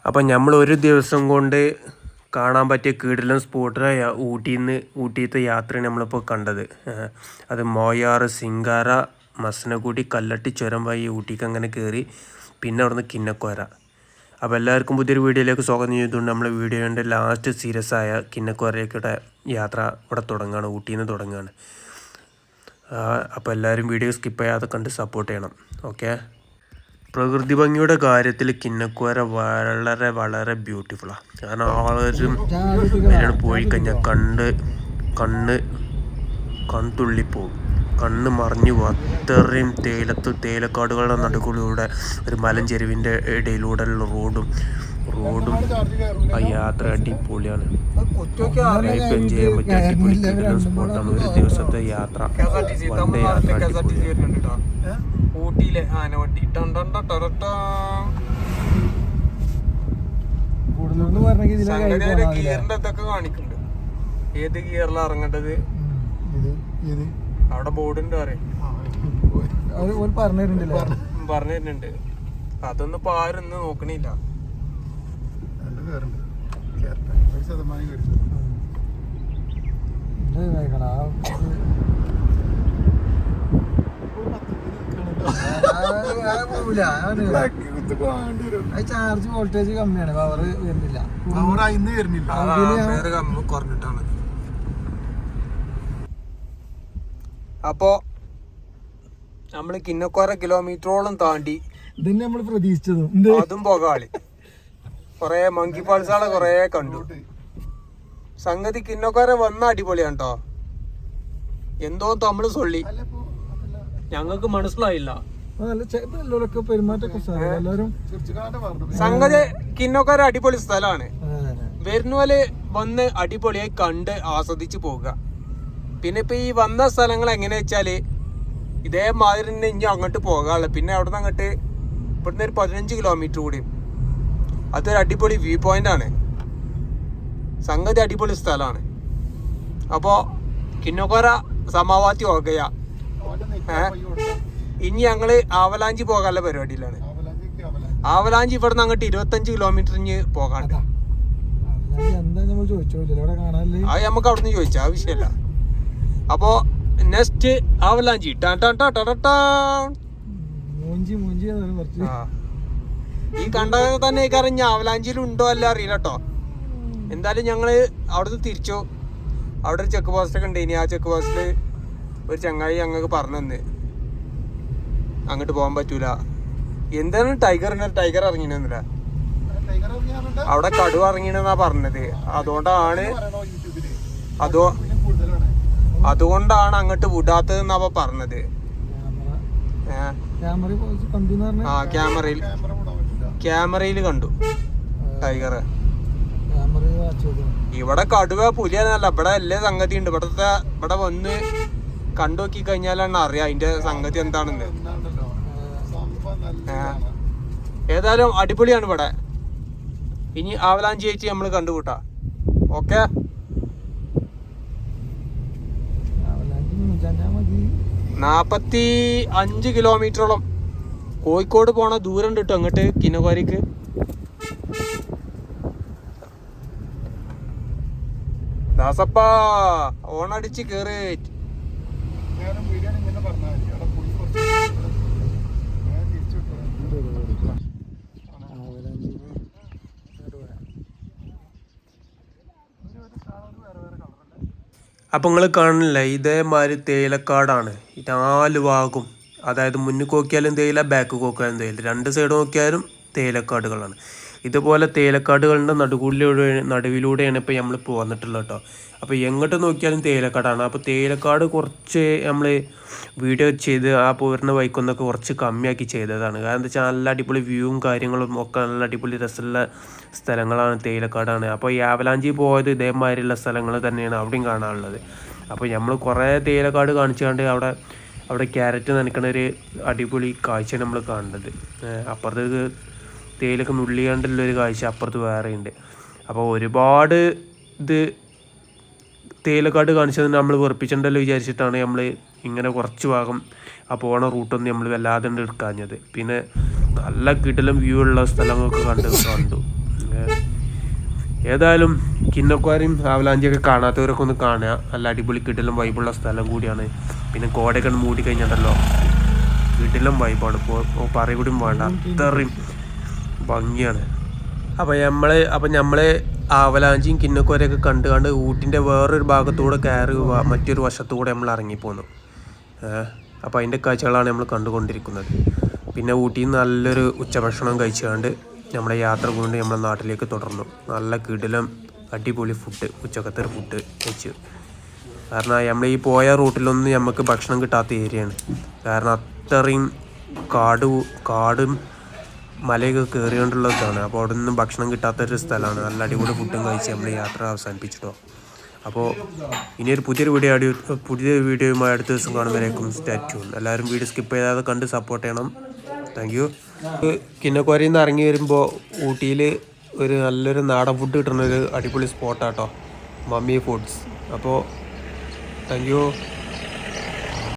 അപ്പം നമ്മൾ ഒരു ദിവസം കൊണ്ട് കാണാൻ പറ്റിയ കിടിലൻ സ്പോട്ടായ ഊട്ടിയിലത്തെ യാത്രയാണ് നമ്മളിപ്പോൾ കണ്ടത്. അത് മോയാറ്, സിംഗാര, മസനഗുഡി, കല്ലട്ടി ചുരം വഴി ഊട്ടിക്ക് അങ്ങനെ കയറി പിന്നെ അവിടുന്ന് കിന്നക്കോര. അപ്പോൾ എല്ലാവർക്കും പുതിയൊരു വീഡിയോയിലേക്ക് സ്വാഗതം ചെയ്തുകൊണ്ട് നമ്മൾ വീഡിയോൻ്റെ ലാസ്റ്റ് സീരിയസ് ആയ കിന്നക്കോരയുടെ യാത്ര ഇവിടെ തുടങ്ങുകയാണ്, ഊട്ടിയിൽ നിന്ന് തുടങ്ങുകയാണ്. അപ്പോൾ എല്ലാവരും വീഡിയോ സ്കിപ്പ് ചെയ്യാതെ കണ്ട് സപ്പോർട്ട് ചെയ്യണം. ഓക്കെ. പ്രകൃതി ഭംഗിയുടെ കാര്യത്തിൽ കിന്നക്കോര വളരെ വളരെ ബ്യൂട്ടിഫുള്ളാണ്. കാരണം ആരും അതിലാണ് പോയി കഴിഞ്ഞാൽ കൺതുള്ളിപ്പോവും, കണ്ണ് മറിഞ്ഞു പോകും. അത്രയും തേയിലക്കാടുകളുടെ നടുക്കൂടെ ഒരു മലഞ്ചെരുവിൻ്റെ ഇടയിലൂടെയുള്ള റോഡും ആ യാത്ര അടിപൊളിയാണ്. ലൈഫ് എൻജോയ് ചെയ്യാൻ പറ്റിയ അടിപൊളി കിടിലൻ സ്പോട്ടാണ്. ഒരു ദിവസത്തെ യാത്ര, വൺ ഡേ യാത്ര അടിപൊളിയാണ്. ഊട്ടിയിലെ ആനവണ്ടി ഗിയറിന്റെ ഇതൊക്കെ കാണിക്കുന്നുണ്ട്. ഏത് ഗിയറിലാണ് ഇറങ്ങേണ്ടത് അവിടെ ബോർഡുണ്ട് പറഞ്ഞു തരുന്നുണ്ട്. അതൊന്നും ഇപ്പൊ ആരും ഇന്ന് നോക്കണില്ല. ചാർജ് വോൾട്ടേജ് കമ്മിയാണ്, പവർ വരുന്നില്ല. കുറഞ്ഞിട്ടാണ്. അപ്പോ നമ്മള് കിന്നക്കോര കിലോമീറ്ററോളം താണ്ടി ഇതന്നെ നമ്മൾ പ്രതീക്ഷിച്ചതും. അതും പോകാളി കൊറേ മങ്കി ഫാൾസാളെ കൊറേ കണ്ടു. സംഗതി കിന്നക്കോര വന്ന അടിപൊളിയാണ് കേട്ടോ. എന്തോ നമ്മള് സൊള്ളി ഞങ്ങൾക്ക് മനസ്സിലായില്ല. സംഗതി കിന്നക്കോര അടിപൊളി സ്ഥലമാണ്. വരുന്നോല് വന്ന് അടിപൊളിയായി കണ്ട് ആസ്വദിച്ച് പോകുക. പിന്നെ ഇപ്പൊ ഈ വന്ന സ്ഥലങ്ങൾ എങ്ങനെയാ വെച്ചാല് ഇതേമാതിരി തന്നെ ഇനി അങ്ങോട്ട് പോകാനുള്ള. പിന്നെ അവിടെ നിന്ന് അങ്ങോട്ട് ഇവിടുന്ന് ഒരു 15 കിലോമീറ്റർ കൂടി അതൊരു അടിപൊളി വ്യൂ പോയിന്റ് ആണ്. സംഗതി അടിപൊളി സ്ഥലമാണ്. അപ്പോ കിന്നക്കോര സമാവാത്തി ഓകയ. ഇനി ഞങ്ങള് ആവലാഞ്ചി പോകാനുള്ള പരിപാടിയിലാണ്. ആവലാഞ്ചി ഇവിടുന്ന് അങ്ങോട്ട് 25 കിലോമീറ്റർ ഇനി പോകാണ്ട്. അത് നമുക്ക് അവിടുന്ന് ചോദിച്ചാ ആവശ്യമല്ല. അപ്പോ നെക്സ്റ്റ് ആവലാഞ്ചി ഈ കണ്ടത് തന്നെ കറിഞ്ഞ ആവലാഞ്ചിയിൽ ഉണ്ടോ അല്ല അറിയില്ല കേട്ടോ. എന്തായാലും ഞങ്ങള് അവിടുന്ന് തിരിച്ചു. അവിടെ ഒരു ചെക്ക് പോസ്റ്റ് ഒക്കെ ഉണ്ട്. ഇനി ആ ചെക്ക് പോസ്റ്റില് ഒരു ചങ്ങായി ഞങ്ങൾക്ക് പറഞ്ഞു അങ്ങോട്ട് പോകാൻ പറ്റൂല. എന്താണ് ടൈഗർ ഇറങ്ങിയെന്നില്ല. അവിടെ കടുവ ഇറങ്ങിയെന്നാ പറഞ്ഞത്. അതുകൊണ്ടാണ് അങ്ങോട്ട് വിടാത്തത് എന്നാ പറഞ്ഞത്. ആ ക്യാമറയിൽ കണ്ടു ടൈഗർ. ഇവിടെ കടുവ പുലിയല്ല, ഇവിടെ എല്ലാ സംഗതി ഉണ്ട്. ഇവിടെ വന്ന് കണ്ടു നോക്കി കഴിഞ്ഞാലാണ് അറിയാം അതിന്റെ സംഗതി എന്താണെന്ന്. ഏതായാലും അടിപൊളിയാണ് ഇവിടെ. ഇനി ആവലാഞ്ചി ചേച്ചി നമ്മള് കണ്ടുകൂട്ടാ. ഓക്കെ. 45 കിലോമീറ്ററോളം കോഴിക്കോട് പോണ ദൂരം ഉണ്ട് കേട്ടോ അങ്ങോട്ട് കിന്നക്കോരക്ക്. ദാസപ്പ ഓണടിച്ച് കേറി. അപ്പം നിങ്ങൾ കാണില്ല, ഇതേമാതിരി തേയിലക്കാടാണ് 4 ഭാഗവും. അതായത് മുന്നിൽ നോക്കിയാലും തേയില, ബാക്ക് നോക്കിയാലും തേയില, 2 സൈഡ് നോക്കിയാലും തേയിലക്കാടുകളാണ്. ഇതുപോലെ തേയിലക്കാടുകളുടെ നടുവിലൂടെയാണ് ഇപ്പോൾ നമ്മൾ പോന്നിട്ടുള്ളത് കേട്ടോ. അപ്പോൾ എങ്ങോട്ട് നോക്കിയാലും തേയിലക്കാടാണ്. അപ്പോൾ തേയിലക്കാട് കുറച്ച് നമ്മൾ വീഡിയോ ചെയ്ത് ആ പോരുന്ന വൈക്കൊന്നൊക്കെ കുറച്ച് കമ്മിയാക്കി ചെയ്തതാണ്. കാരണം എന്താ വെച്ചാൽ നല്ല അടിപൊളി വ്യൂവും കാര്യങ്ങളും ഒക്കെ നല്ല അടിപൊളി രസമുള്ള സ്ഥലങ്ങളാണ്, തേയിലക്കാടാണ്. അപ്പോൾ ഈ ആവലാഞ്ചി പോയത് ഇതേമാതിരിയുള്ള സ്ഥലങ്ങൾ തന്നെയാണ് അവിടെയും കാണാനുള്ളത്. അപ്പോൾ നമ്മൾ കുറേ തേയിലക്കാട് കാണിച്ചുകൊണ്ട് അവിടെ ക്യാരറ്റ് നനയ്ക്കണ ഒരു അടിപൊളി കാഴ്ചയാണ് നമ്മൾ കാണുന്നത്. അപ്പുറത്ത് തേയിലൊക്കെ നുള്ളിയാണ്ടുള്ളൊരു കാഴ്ച അപ്പുറത്ത് വേറെയുണ്ട്. അപ്പോൾ ഒരുപാട് തേയിലക്കാട് കാണിച്ചത് നമ്മൾ വെറുപ്പിച്ചിട്ടുണ്ടല്ലോ വിചാരിച്ചിട്ടാണ് നമ്മൾ ഇങ്ങനെ കുറച്ച് ഭാഗം ആ പോണ റൂട്ടൊന്നും നമ്മൾ വല്ലാതെ എടുക്കാഞ്ഞത്. പിന്നെ നല്ല കിടിലം വ്യൂ ഉള്ള സ്ഥലങ്ങളൊക്കെ കണ്ടു. ഏതായാലും കിന്നക്കോരയും ആവലാഞ്ചിയൊക്കെ കാണാത്തവരൊക്കെ ഒന്ന് കാണുക. നല്ല അടിപൊളി കിടിലം വൈബുള്ള സ്ഥലം കൂടിയാണ്. പിന്നെ കോടയൊക്കെ മൂടി കഴിഞ്ഞിട്ടല്ലോ കിടിലം വൈബാണ്. ഇപ്പോൾ പറയുകൂടിയും വേണ്ട, അത്രയും ഭംഗിയാണ്. അപ്പം നമ്മൾ ആവലാഞ്ചിയും കിന്നക്കോരയൊക്കെ കണ്ട് ഊട്ടിൻ്റെ വേറൊരു ഭാഗത്തൂടെ കയറി മറ്റൊരു വശത്തൂടെ നമ്മൾ ഇറങ്ങിപ്പോന്നു. അപ്പോൾ അതിൻ്റെ കാഴ്ചകളാണ് നമ്മൾ കണ്ടുകൊണ്ടിരിക്കുന്നത്. പിന്നെ ഊട്ടിയിൽ നിന്ന് നല്ലൊരു ഉച്ചഭക്ഷണം കഴിച്ചുകൊണ്ട് നമ്മുടെ യാത്ര കൊണ്ട് നമ്മുടെ നാട്ടിലേക്ക് തുടർന്നു. നല്ല കിടിലം അടിപൊളി ഫുഡ്, ഉച്ചക്കത്തെ ഫുഡ് കഴിച്ചു. കാരണം നമ്മൾ ഈ പോയ റൂട്ടിലൊന്നും നമുക്ക് ഭക്ഷണം കിട്ടാത്ത ഏരിയയാണ്. കാരണം അത്രയും കാടും മലയൊക്കെ കയറിക്കൊണ്ടുള്ളതാണ്. അപ്പോൾ അവിടെ നിന്നും ഭക്ഷണം കിട്ടാത്തൊരു സ്ഥലമാണ്. നല്ല അടിപൊളി ഫുഡും കഴിച്ച് നമ്മൾ യാത്ര അവസാനിപ്പിച്ചിട്ടോ. അപ്പോൾ ഇനിയൊരു പുതിയൊരു വീഡിയോയുമായി അടുത്ത ദിവസം കാണുന്നവരേക്കും സ്റ്റേ ട്യൂൺ. എല്ലാവരും വീഡിയോ സ്കിപ്പ് ചെയ്യാതെ കണ്ട് സപ്പോർട്ട് ചെയ്യണം. Thank you. കിന്നക്കോരയിൽ നിന്ന് ഇറങ്ങി വരുമ്പോൾ ഊട്ടിയിൽ ഒരു നല്ലൊരു നാടൻ ഫുഡ് കിട്ടുന്നൊരു അടിപൊളി സ്പോട്ടാട്ടോ, മമ്മി ഫുഡ്സ്. അപ്പോൾ താങ്ക് യു.